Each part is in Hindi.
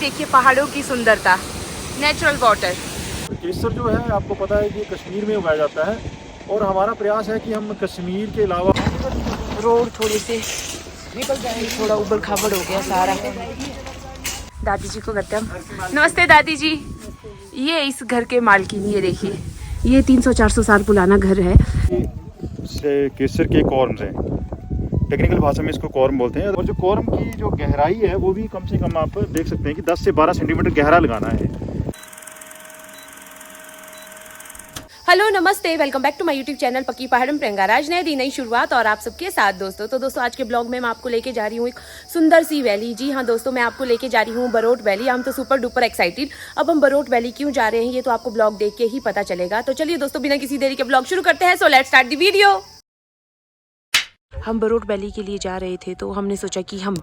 देखिए पहाड़ों की सुंदरता, नेचुरल वाटर। केसर जो है आपको पता है कि कश्मीर में उगाया जाता है और हमारा प्रयास है कि हम कश्मीर के अलावा रोड थोड़े से थोड़ा उबड़ खाबड़ हो गया सारा। दादी जी को करते हम नमस्ते। दादी जी, ये इस घर के मालकिन, ये देखिए, ये 300-400 साल पुराना घर है। केसर के कॉर्म्स हैं, टेक्निकल भाषा में इसको कॉर्म बोलते हैं। और जो कॉर्म की जो गहराई है वो भी कम से कम आप देख सकते हैं कि 10 से 12 सेंटीमीटर गहरा लगाना है। हेलो नमस्ते, welcome back to my YouTube channel पक्की पहाड़म प्रियंका। आज नई शुरुआत और आप सबके साथ दोस्तों। तो दोस्तों आज के ब्लॉग में मैं आपको लेके जा रही हूँ एक सुंदर सी वैली। जी हाँ दोस्तों, मैं आपको लेके जा रही हूँ बरोट वैली। हम तो सुपर डुपर एक्साइटेड। अब हम बरोट वैली क्यों जा रहे हैं ये तो आपको ब्लॉग देख के ही पता चलेगा। तो चलिए दोस्तों बिना किसी देरी के ब्लॉग शुरू करते हैं। So let's start the video. हम बरोट वैली के लिए जा रहे थे तो हमने सोचा कि हम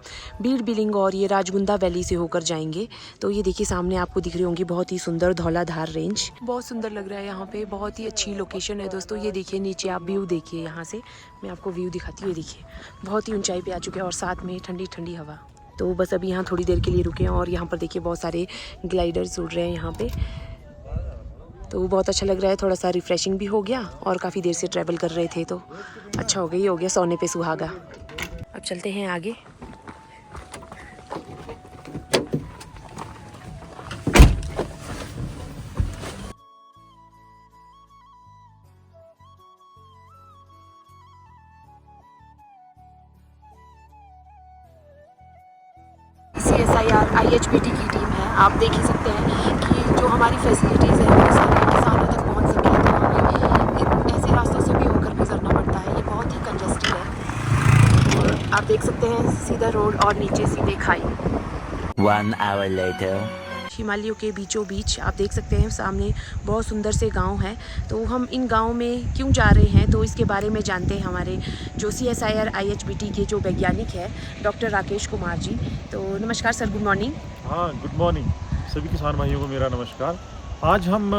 बीड़ बिलिंग और ये राजगुंदा वैली से होकर जाएंगे। तो ये देखिए सामने आपको दिख रही होंगी बहुत ही सुंदर धौलाधार रेंज। बहुत सुंदर लग रहा है यहाँ पे, बहुत ही अच्छी लोकेशन है दोस्तों। ये देखिए नीचे आप व्यू देखिए, यहाँ से मैं आपको व्यू दिखाती हूँ। ये देखिए बहुत ही ऊंचाई पे आ चुके हैं और साथ में ठंडी ठंडी हवा। तो बस अभी यहाँ थोड़ी देर के लिए रुके हैं और यहाँ पर देखिए बहुत सारे ग्लाइडर्स उड़ रहे हैं यहाँ पे। तो बहुत अच्छा लग रहा है, थोड़ा सा रिफ्रेशिंग भी हो गया और काफ़ी देर से ट्रैवल कर रहे थे तो अच्छा हो गया सोने पे सुहागा। अब चलते हैं आगे। CSIR IHBT की टीम है। आप देख ही सकते हैं कि जो हमारी फैसिलिटीज़ है वो सारी किसानों तक पहुंच सके। तो हमें ऐसे रास्तों से भी होकर गुजरना पड़ता है, ये बहुत ही कंजस्टेड है। और आप देख सकते हैं सीधा रोड और नीचे सीधे खाई। 1 hour later. हिमालयों के बीचों बीच आप देख सकते हैं सामने बहुत सुंदर से गांव हैं। तो हम इन गांव में क्यों जा रहे हैं तो इसके बारे में जानते हैं हमारे जो CSIR IHBT के जो वैज्ञानिक है डॉक्टर राकेश कुमार जी। तो नमस्कार सर, गुड मॉर्निंग। हाँ, गुड मॉर्निंग सभी किसान भाइयों को मेरा नमस्कार। आज हम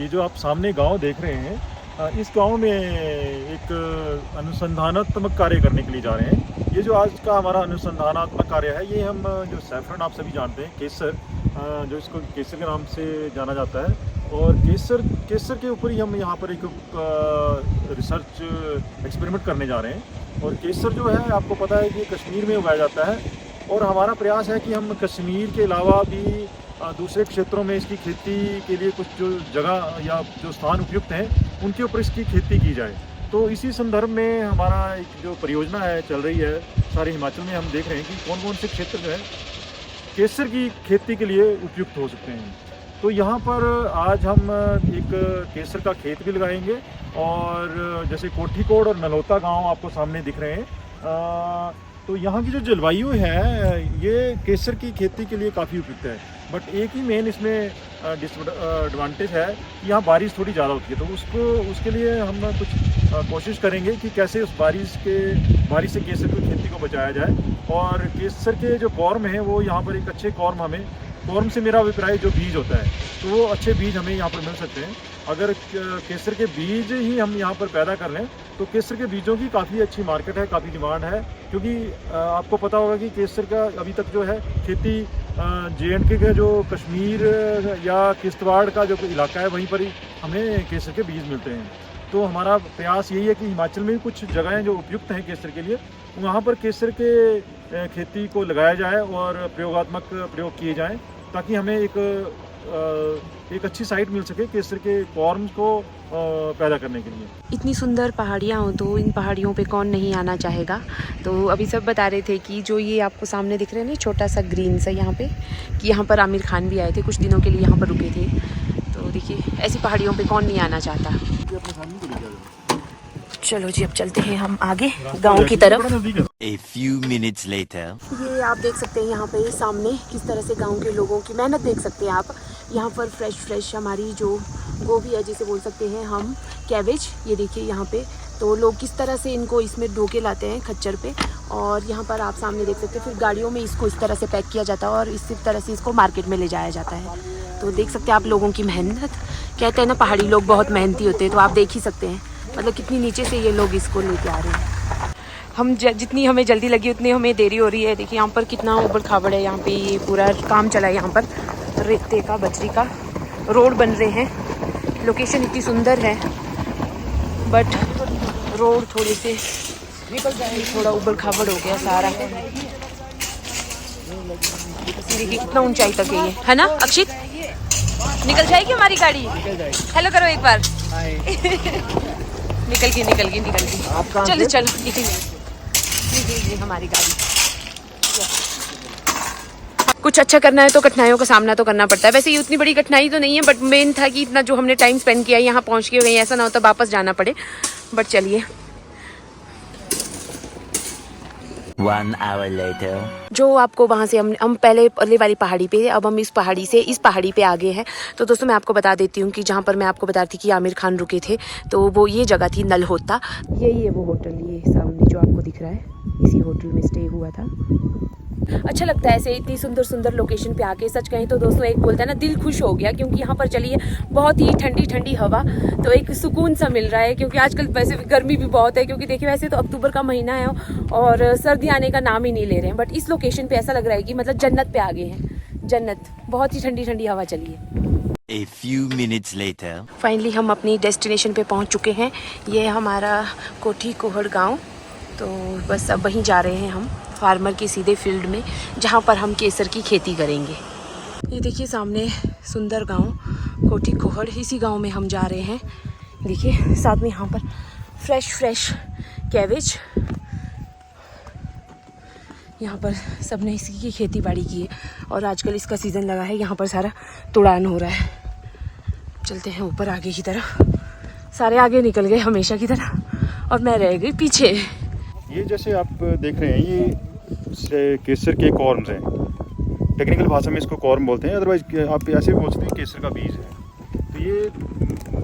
ये जो आप सामने गांव देख रहे हैं, इस गांव में एक अनुसंधानात्मक कार्य करने के लिए जा रहे हैं। ये जो आज का हमारा अनुसंधानात्मक कार्य है, ये हम जो सैफरन आप सभी जानते हैं, केसर, जो इसको केसर के नाम से जाना जाता है, और केसर के ऊपर ही हम यहाँ पर एक रिसर्च एक्सपेरिमेंट करने जा रहे हैं। और केसर जो है आपको पता है कि कश्मीर में उगाया जाता है और हमारा प्रयास है कि हम कश्मीर के अलावा भी दूसरे क्षेत्रों में इसकी खेती के लिए कुछ जो जगह या जो स्थान उपयुक्त हैं उनके ऊपर इसकी खेती की जाए। तो इसी संदर्भ में हमारा एक जो परियोजना है चल रही है सारे हिमाचल में। हम देख रहे हैं कि कौन कौन से क्षेत्र जो है केसर की खेती के लिए उपयुक्त हो सकते हैं। तो यहाँ पर आज हम एक केसर का खेत भी लगाएंगे और जैसे कोठीकोट और नलोता गांव आपको सामने दिख रहे हैं। तो यहाँ की जो जलवायु है ये केसर की खेती के लिए काफ़ी उपयुक्त है। बट एक ही मेन इसमें डिसएडवांटेज है कि यहाँ बारिश थोड़ी ज़्यादा होती है। तो उसके लिए हम कुछ कोशिश करेंगे कि कैसे उस बारिश से केसर की खेती को बचाया जाए। और केसर के जो कॉर्म हैं वो यहाँ पर एक अच्छे कॉर्म से मेरा अभिप्राय जो बीज होता है तो वो अच्छे बीज हमें यहाँ पर मिल सकते हैं। अगर केसर के बीज ही हम यहाँ पर पैदा कर लें तो केसर के बीजों की काफ़ी अच्छी मार्केट है, काफ़ी डिमांड है। क्योंकि आपको पता होगा कि केसर का अभी तक जो है खेती JNK का जो कश्मीर या किश्तवाड़ का जो इलाका है वहीं पर ही हमें केसर के बीज मिलते हैं। तो हमारा प्रयास यही है कि हिमाचल में भी कुछ जगहें जो उपयुक्त हैं केसर के लिए, वहाँ पर केसर के खेती को लगाया जाए और प्रयोगात्मक प्रयोग किए जाएँ ताकि हमें एक अच्छी साइट मिल सके केसर के कॉर्म्स को पैदा करने के लिए। इतनी सुंदर पहाड़ियाँ हो तो इन पहाड़ियों पे कौन नहीं आना चाहेगा। तो अभी सब बता रहे थे कि जो ये आपको सामने दिख रहे हैं ना छोटा सा ग्रीन सा यहाँ पे, कि यहाँ पर आमिर खान भी आए थे, कुछ दिनों के लिए यहाँ पर रुके थे। तो देखिए ऐसी पहाड़ियों पे कौन नहीं आना चाहता। चलो जी अब चलते हैं हम आगे गांव की तरफ। A few minutes later. ये आप देख सकते हैं यहाँ पे सामने किस तरह से गांव के लोगों की मेहनत देख सकते हैं आप। यहाँ पर फ्रेश हमारी जो गोभी है जिसे बोल सकते हैं हम कैबेज, ये देखिए यहाँ पे तो लोग किस तरह से इनको इसमें ढो के लाते हैं खच्चर पे। और यहाँ पर आप सामने देख सकते हैं फिर गाड़ियों में इसको इस तरह से पैक किया जाता है और इसी तरह से इसको मार्केट में ले जाया जाता है। तो देख सकते हैं आप लोगों की मेहनत। कहते हैं ना पहाड़ी लोग बहुत मेहनती होते हैं, तो आप देख ही सकते हैं मतलब कितनी नीचे से ये लोग इसको लेके आ रहे हैं। हम जितनी हमें जल्दी लगी उतनी हमें देरी हो रही है। देखिए यहाँ पर कितना ऊबड़ खाबड़ है, यहाँ पे ये पूरा काम चला है, यहाँ पर रेते का बजरी का रोड बन रहे हैं। लोकेशन इतनी सुंदर है बट रोड थोड़े से थोड़ा ऊबड़ खाबड़ हो गया सारा। देखिए कितना ऊंचाई तक है ये, है ना अक्षित? निकल जाएगी हमारी गाड़ी? हेलो करो एक बार। निकल गई। चलो चलो निकल हमारी गाड़ी। कुछ अच्छा करना है तो कठिनाइयों का सामना तो करना पड़ता है। वैसे ये उतनी बड़ी कठिनाई तो नहीं है बट मेन था कि इतना जो हमने टाइम स्पेंड किया यहाँ पहुँच के कहीं ऐसा ना होता वापस जाना पड़े। बट चलिए 1 hour later. जो आपको वहाँ से हम पहले वाली पहाड़ी पे, अब हम इस पहाड़ी पे आ गए हैं। तो दोस्तों मैं आपको बता देती हूँ कि जहाँ पर मैं आपको बता रही थी कि आमिर खान रुके थे तो वो ये जगह थी नलहोत्ता। यही है वो होटल, ये सामने जो आपको दिख रहा है, इसी होटल में स्टे हुआ था। अच्छा लगता है ऐसे इतनी सुंदर लोकेशन पे आके। सच कहें तो दोस्तों एक बोलता है ना दिल खुश हो गया, क्योंकि यहाँ पर चलिए बहुत ही ठंडी हवा, तो एक सुकून सा मिल रहा है। क्योंकि आजकल वैसे गर्मी भी बहुत है, क्योंकि देखिए वैसे तो अक्टूबर का महीना है और सर्दी आने का नाम ही नहीं ले रहे हैं, बट इस लोकेशन पे ऐसा लग रहा है कि मतलब जन्नत पे आ गए हैं। जन्नत, बहुत ही ठंडी हवा चली है। A few minutes later. Finally हम अपनी डेस्टिनेशन पे पहुँच चुके हैं। ये हमारा कोठी कोहड़ गाँव, तो बस अब वहीं जा रहे हैं हम फार्मर के सीधे फील्ड में, जहाँ पर हम केसर की खेती करेंगे। ये देखिए सामने सुंदर गांव कोठी कोहड़, इसी गांव में हम जा रहे हैं। देखिए साथ में यहाँ पर फ्रेश कैबेज, यहाँ पर सबने इसी की खेती बाड़ी की है और आजकल इसका सीज़न लगा है। यहाँ पर सारा तुड़ान हो रहा है। चलते हैं ऊपर आगे की तरफ। सारे आगे निकल गए हमेशा की तरह और मैं रह गई पीछे। ये जैसे आप देख रहे हैं ये केसर के कॉर्म्स हैं। टेक्निकल भाषा में इसको कॉर्म बोलते हैं, अदरवाइज आप ऐसे भी बोल सकते हैं केसर का बीज है। तो ये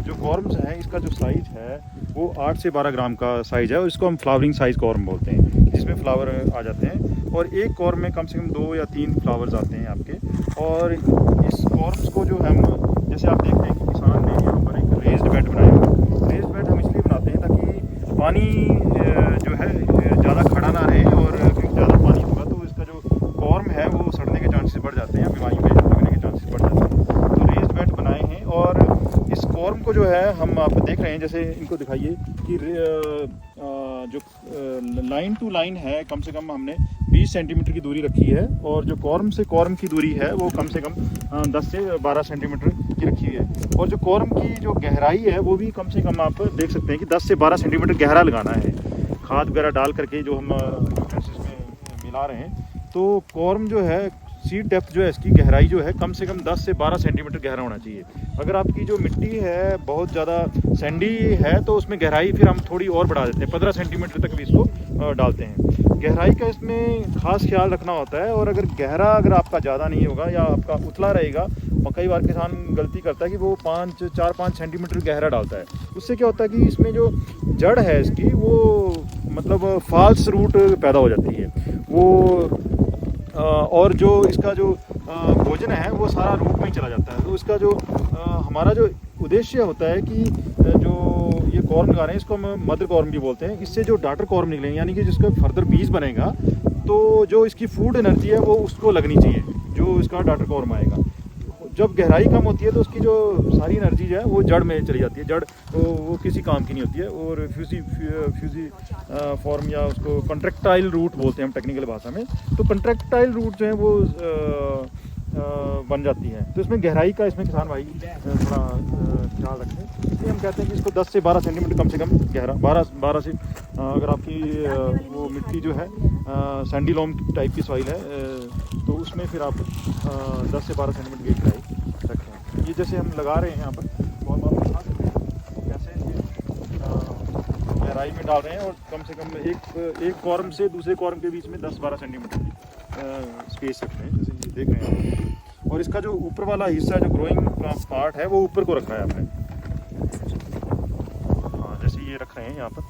जो कॉर्म्स हैं इसका जो साइज़ है वो 8 से 12 ग्राम का साइज़ है और इसको हम फ्लावरिंग साइज़ कॉर्म बोलते हैं, जिसमें फ्लावर आ जाते हैं और एक कॉर्म में कम से कम 2 या 3 फ्लावर्स आते हैं आपके। और इस कॉर्म्स को जो हम जैसे आप देख रहे हैं कि किसान ने यहाँ पर एक रेज्ड बेड बनाया हुआ है। रेज्ड बेड हम इसलिए बनाते हैं ताकि पानी जो है ज़्यादा खड़ा ना रहे, और क्योंकि ज़्यादा पानी होगा तो इसका जो कॉर्म है वो सड़ने के चांसेस बढ़ जाते हैं, बीमारी में लगने के चांसेस बढ़ जाते हैं। तो रेज्ड बेड बनाए हैं और इस कॉर्म को जो है हम आप देख रहे हैं, जैसे इनको दिखाइए कि जो लाइन टू लाइन है कम से कम हमने 20 सेंटीमीटर की दूरी रखी है और जो कॉर्म से कॉर्म की दूरी है वो कम से कम 10 से 12 सेंटीमीटर की रखी है। और जो कॉर्म की जो गहराई है वो भी कम से कम आप देख सकते हैं कि 10 से 12 सेंटीमीटर गहरा लगाना है, खाद वगैरह डाल करके जो हम इसमें मिला रहे हैं। तो कॉर्म जो है सीड डेप्थ जो है इसकी गहराई जो है कम से कम 10 से 12 सेंटीमीटर गहरा होना चाहिए। अगर आपकी जो मिट्टी है बहुत ज़्यादा सैंडी है तो उसमें गहराई फिर हम थोड़ी और बढ़ा देते हैं, 15 सेंटीमीटर तक भी इसको डालते हैं। गहराई का इसमें खास ख्याल रखना होता है। और अगर आपका ज़्यादा नहीं होगा या आपका उतला रहेगा, कई बार किसान गलती करता है कि वो 4-5 सेंटीमीटर गहरा डालता है। उससे क्या होता है कि इसमें जो जड़ है इसकी वो मतलब फाल्स रूट पैदा हो जाती है वो, और जो इसका जो भोजन है वो सारा रूट में ही चला जाता है। तो इसका जो हमारा जो उद्देश्य होता है कि जो ये कॉर्म लगा रहे हैं इसको हम मदर कॉर्म भी बोलते हैं। इससे जो डाटर कॉर्म निकलेंगे यानी कि जिसका फर्दर बीज बनेगा तो जो इसकी फूड एनर्जी है वो उसको लगनी चाहिए, जो इसका डाटर कॉर्म आएगा। जब गहराई कम होती है तो उसकी जो सारी एनर्जी जो है वो जड़ में चली जाती है। जड़ वो किसी काम की नहीं होती है और फ्यूजी फॉर्म या उसको कंट्रैक्टाइल रूट बोलते हैं हम टेक्निकल भाषा में। तो कंट्रैक्टाइल रूट जो है वो बन जाती है। तो इसमें गहराई का इसमें किसान भाई थोड़ा ख्याल रखें। इसलिए हम कहते हैं कि इसको 10 से 12 सेंटीमीटर कम से कम गहरा, 12 से अगर आपकी वो मिट्टी जो है सैंडी लोम टाइप की सॉइल है तो उसमें फिर आप 10 से 12 सेंटीमीटर की गहराई रखें। ये जैसे हम लगा रहे हैं यहाँ पर और आप दिखा सकते हैं कैसे गहराई में डाल रहे हैं और कम से कम एक कॉर्म से दूसरे कॉर्म के बीच में 10-12 सेंटीमीटर की स्पेस रखते हैं, जैसे ये देख रहे हैं। और इसका जो ऊपर वाला हिस्सा जो ग्रोइंग पार्ट है वो ऊपर को रखना है आपने। हाँ जैसे ये रख रहे हैं यहाँ पर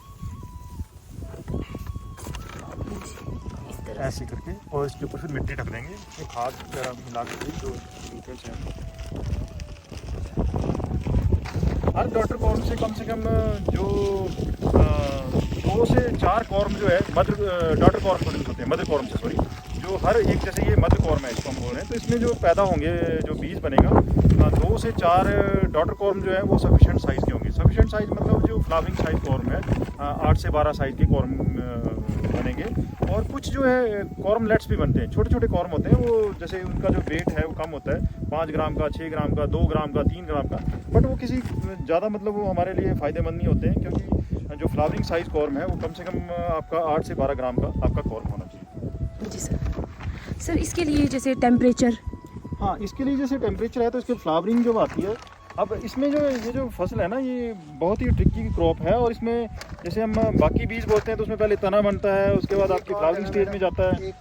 ऐसे करके, और इसके ऊपर फिर मिट्टी ढक देंगे, खाद वगैरह मिला करके जो न्यूट्रिएंट्स हैं। हर डॉटर कॉर्म से कम जो 2 से 4 कॉर्म जो है डॉटर कॉर्म होते हैं, मदर कॉर्म से सॉरी, जो हर एक, जैसे ये मदर कॉर्म है इसको हम बोल रहे हैं, तो इसमें जो पैदा होंगे, जो बीज बनेगा, 2 से 4 डॉटर कॉर्म जो है वो सफिशेंट साइज़ के होंगे। सफिशेंट साइज़ मतलब जो फ्लावरिंग साइज़ कॉर्म है, 8 से 12 साइज़ के कॉर्म बनेंगे। और कुछ जो है कॉर्मलेट्स भी बनते हैं, छोटे छोटे कॉर्म होते हैं, वो जैसे उनका जो वेट है वो कम होता है, 5 ग्राम का, 6 ग्राम का, 2 ग्राम का, 3 ग्राम का, बट वो किसी ज़्यादा मतलब वो हमारे लिए फ़ायदेमंद नहीं होते हैं, क्योंकि जो फ्लावरिंग साइज़ कॉर्म है वो कम से कम आपका 8 से 12 ग्राम का आपका कॉर्म होना चाहिए। जी सर, इसके लिए जैसे टेम्परेचर? हाँ, इसके लिए जैसे टेम्परेचर है तो इसकी फ्लावरिंग जो आती है, अब इसमें जो ये जो फसल है ना, ये बहुत ही ट्रिकी क्रॉप है, और इसमें जैसे हम बाकी बीज बोलते हैं तो उसमें पहले तना बनता है, उसके बाद आपकी फ्लावरिंग स्टेज में जाता है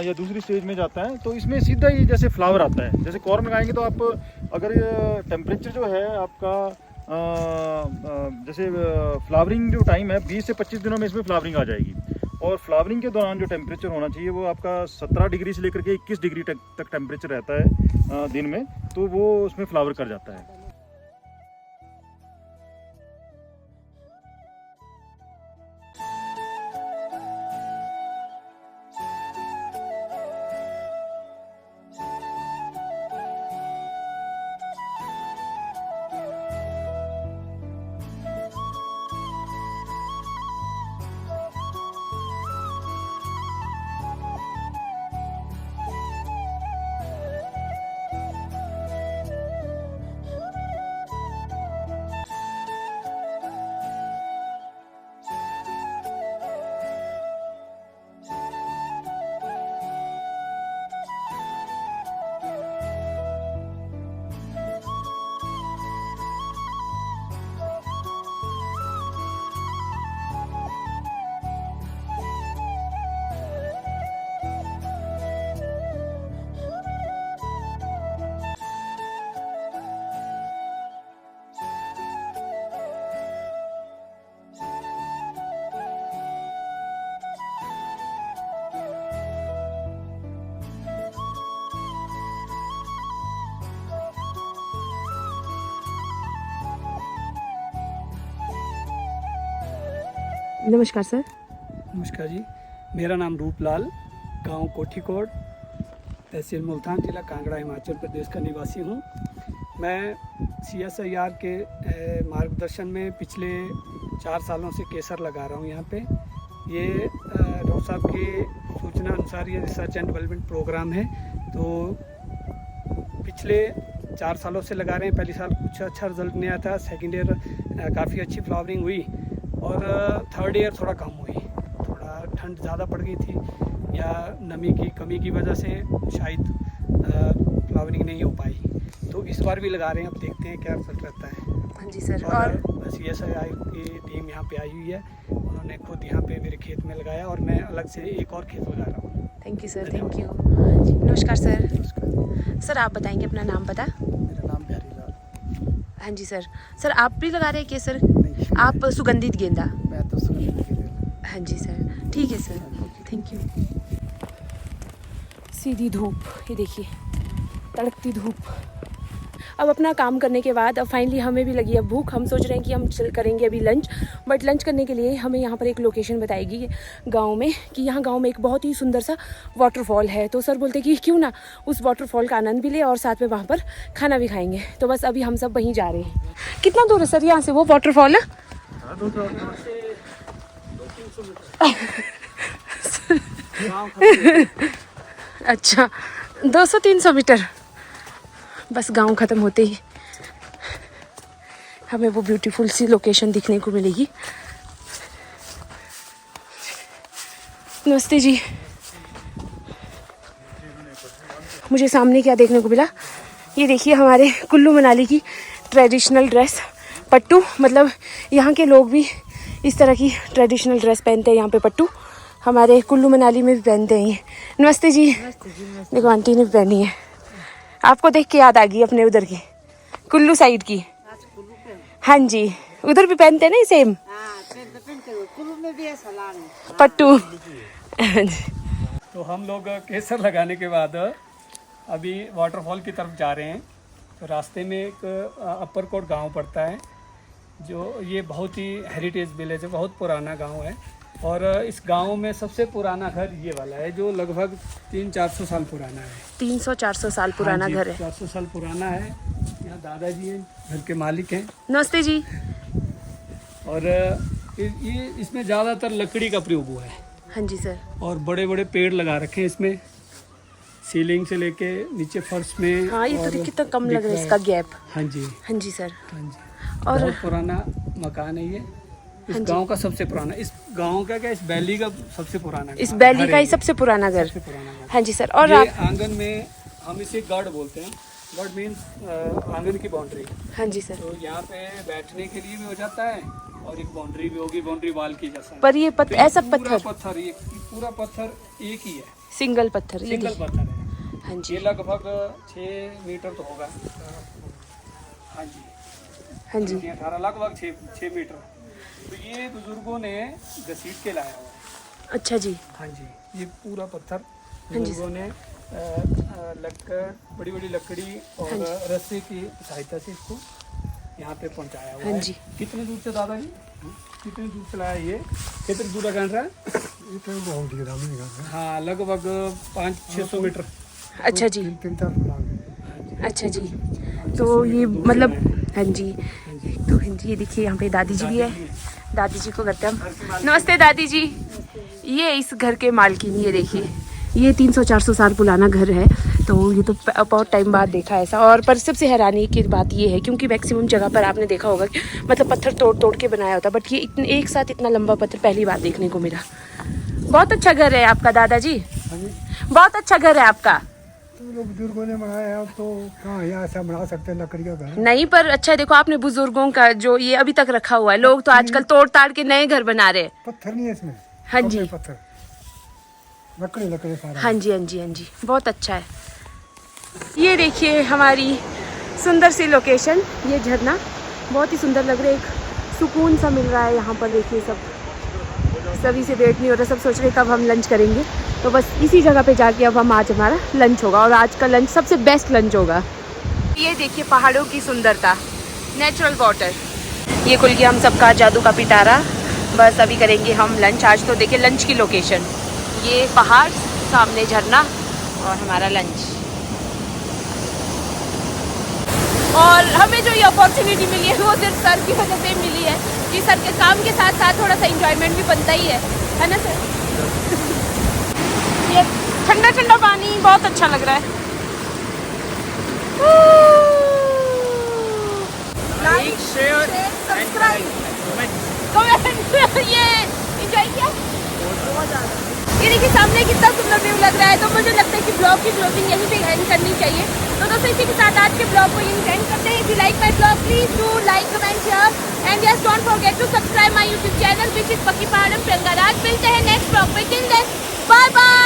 या दूसरी स्टेज में जाता है, तो इसमें सीधा ही जैसे फ्लावर आता है। जैसे कॉर्न लगाएंगे तो आप अगर टेम्परेचर जो है आपका जैसे फ्लावरिंग जो टाइम है 20 से 25 दिनों में इसमें फ्लावरिंग आ जाएगी, और फ्लावरिंग के दौरान जो टेम्परेचर होना चाहिए वो आपका 17 डिग्री से लेकर के 21 डिग्री तक टेम्परेचर रहता है दिन में, तो वो उसमें फ्लावर कर जाता है। नमस्कार सर। नमस्कार जी, मेरा नाम रूपलाल, गांव कोठीकोट, तहसील मुल्तान, जिला कांगड़ा, हिमाचल प्रदेश का निवासी हूं। मैं CSIR के मार्गदर्शन में पिछले 4 सालों से केसर लगा रहा हूं यहाँ पे। ये डॉक्टर साहब के सूचना अनुसार ये रिसर्च एंड डेवलपमेंट प्रोग्राम है, तो पिछले 4 सालों से लगा रहे हैं। पहले साल कुछ अच्छा रिजल्ट नहीं आया था, सेकेंड ईयर काफ़ी अच्छी फ्लावरिंग हुई, और थर्ड ईयर थोड़ा कम हुई, थोड़ा ठंड ज़्यादा पड़ गई थी या नमी की कमी की वजह से शायद फ्लावरिंग नहीं हो पाई। तो इस बार भी लगा रहे हैं, अब देखते हैं क्या रिजल्ट रहता है। हाँ जी सर। और CSIR की टीम यहाँ पे आई हुई है, उन्होंने खुद यहाँ पे मेरे खेत में लगाया, और मैं अलग से एक और खेत लगा रहा हूँ। Thank you sir, thank you. नमस्कार सर। सर आप बताएंगे अपना नाम पता? मेरा नाम प्यारीलाल। हाँ जी सर। सर आप भी लगा रहे हैं केसर? नहीं, आप सुगंधित गेंदा? मैं तो सुगंधित गेंदा। हाँ जी सर, ठीक है सर, थैंक यू। सीधी धूप, ये देखिए तड़कती धूप। अब अपना काम करने के बाद अब फाइनली हमें भी लगी है भूख। हम सोच रहे हैं कि हम करेंगे अभी लंच, बट लंच करने के लिए हमें यहाँ पर एक लोकेशन बताएगी गांव में, कि यहाँ गांव में एक बहुत ही सुंदर सा वाटरफॉल है। तो सर बोलते कि क्यों ना उस वाटरफॉल का आनंद भी ले और साथ में वहाँ पर खाना भी खाएंगे। तो बस अभी हम सब वहीं जा रहे हैं। कितना दूर है सर यहाँ से वो वाटरफॉल? अच्छा, 200-300 मीटर। बस गांव ख़त्म होते ही हमें वो ब्यूटीफुल सी लोकेशन दिखने को मिलेगी। नमस्ते जी। मुझे सामने क्या देखने को मिला, ये देखिए हमारे कुल्लू मनाली की ट्रेडिशनल ड्रेस पट्टू। मतलब यहाँ के लोग भी इस तरह की ट्रेडिशनल ड्रेस पहनते हैं। यहाँ पे पट्टू हमारे कुल्लू मनाली में भी पहनते हैं। नमस्ते जी। देखो आंटी ने भी पहनी है। आपको देख के याद आ गई अपने उधर की, कुल्लू साइड की। हाँ जी, उधर भी पहनते हैं ना सेम पट्टू। तो हम लोग केसर लगाने के बाद अभी वाटरफॉल की तरफ जा रहे हैं। तो रास्ते में एक अपर कोट गांव पड़ता है, जो ये बहुत ही हेरिटेज विलेज है, बहुत पुराना गांव है। और इस गांव में सबसे पुराना घर ये वाला है जो लगभग 300-400 साल पुराना है। 300-400 साल पुराना घर है। 400 साल पुराना है। यहाँ दादाजी हैं, घर के मालिक हैं। नमस्ते जी। और ये इसमें ज़्यादातर लकड़ी का प्रयोग हुआ है हाँ जी सर। और बड़े बड़े पेड़ लगा रखे हैं इसमें, सीलिंग से लेके नीचे फर्श में। हाँ ये तो और कितना कम लग रहा है दिख इसका गैप। हाँ जी, हाँ जी सर। हाँ जी। और बहुत पुराना मकान है ये। इस गांव का सबसे पुराना, इस गांव का क्या, इस वैली का सबसे पुराना, इस वैली का ही सबसे पुराना घर। सबसे पुराना घर। हाँ जी सर। और ये आप आंगन में हम इसे गढ़ बोलते हैं। गढ़ मीन्स आंगन की बाउंड्री। हाँ जी सर। तो यहाँ पे बैठने के लिए भी हो जाता है और एक बाउंड्री भी होगी, बाउंड्री वाल की जैसा। पर ये ऐसा पूरा पत्थर पत्थर, ये पूरा पत्थर एक ही है, सिंगल पत्थर ये सिंगल देखिए। पत्थर है। हाँ जी। ये लगभग 6 मीटर तो होगा। हाँ जी, हाँ जी। 18 लगभग 6 मीटर। तो ये बुजुर्गों ने घसीट के लाया हुआ है। अच्छा जी। हाँ जी, ये पूरा पत्थर जी। बुजुर्गों ने लकड़, बड़ी बड़ी लकड़ी और रस्सी की सहायता से इसको यहाँ पे पहुँचाया हुआ हाँ है। जी। कितने दूर से दादाजी, कितने दूर से लाया ये, कितने दूर का रहा है? हाँ लगभग 500-600 मीटर। अच्छा जी। अच्छा जी। तो ये मतलब हाँ जी। तो हाँ जी, ये देखिए यहाँ पे दादी जी भी है। दादी जी को करते हैं हम। नमस्ते दादी जी। ये इस घर के मालकिन, ये देखिए, ये 300-400 साल पुराना घर है। तो ये तो बहुत टाइम बाद देखा ऐसा। और पर सबसे हैरानी की बात ये है, क्योंकि मैक्सिमम जगह पर आपने देखा होगा कि मतलब पत्थर तोड़ तोड़ के बनाया होता, बट ये इतने एक साथ इतना लंबा पत्थर पहली बार देखने को मिला। बहुत अच्छा घर है आपका दादाजी, बहुत अच्छा घर है आपका। लोग बुजुर्गों ने बनाया है, तो कहाँ यहाँ ऐसा बना सकते हैं लकड़ी का घर? नहीं पर अच्छा है, देखो आपने बुजुर्गों का जो ये अभी तक रखा हुआ है। लोग तो आजकल तोड़ ताड़ के नए घर बना रहे हैं। पत्थर नहीं है इसमें। हाँ जी। कपड़े पत्थर, लकड़ी लकड़ी सारा। हाँ जी, हाँ जी, हाँ जी, बहुत अच्छा है। ये देखिए हमारी सुंदर सी लोकेशन, ये झरना बहुत ही सुंदर लग रहा है। एक सुकून सा मिल रहा है यहाँ पर। देखिए सभी से वेट नहीं हो रहा, सब सोच रहे कब हम लंच करेंगे। तो बस इसी जगह पे जाके अब हम आज हमारा लंच होगा, और आज का लंच सबसे बेस्ट लंच होगा। ये देखिए पहाड़ों की सुंदरता, नेचुरल वाटर। ये खुल गया हम सबका जादू का पिटारा। बस अभी करेंगे हम लंच। आज तो देखिए लंच की लोकेशन, ये पहाड़, सामने झरना और हमारा लंच। और हमें जो ये अपॉर्चुनिटी मिली है वो सिर्फ सर की वजह से मिली है कि सर के काम के साथ साथ थोड़ा सा एंजॉयमेंट भी बनता ही है ना सर? ये ठंडा ठंडा पानी बहुत अच्छा लग रहा है। Like, share, subscribe, comment. ये एंजॉय किया। ये देखिए सामने कितना सुंदर व्यू लग रहा है। तो मुझे लगता है कि ब्लॉग की क्लोजिंग यहीं पे एंड करनी चाहिए। तो दोस्तों इसी के साथ आज के ब्लॉग को यहीं एंड करते हैं। If you like my blog please do like, comment, share and yes don't forget to subscribe my YouTube channel which is पक्की पहाड़म प्रियंका राज। मिलते हैं नेक्स्ट ब्लॉग में। Till then bye bye.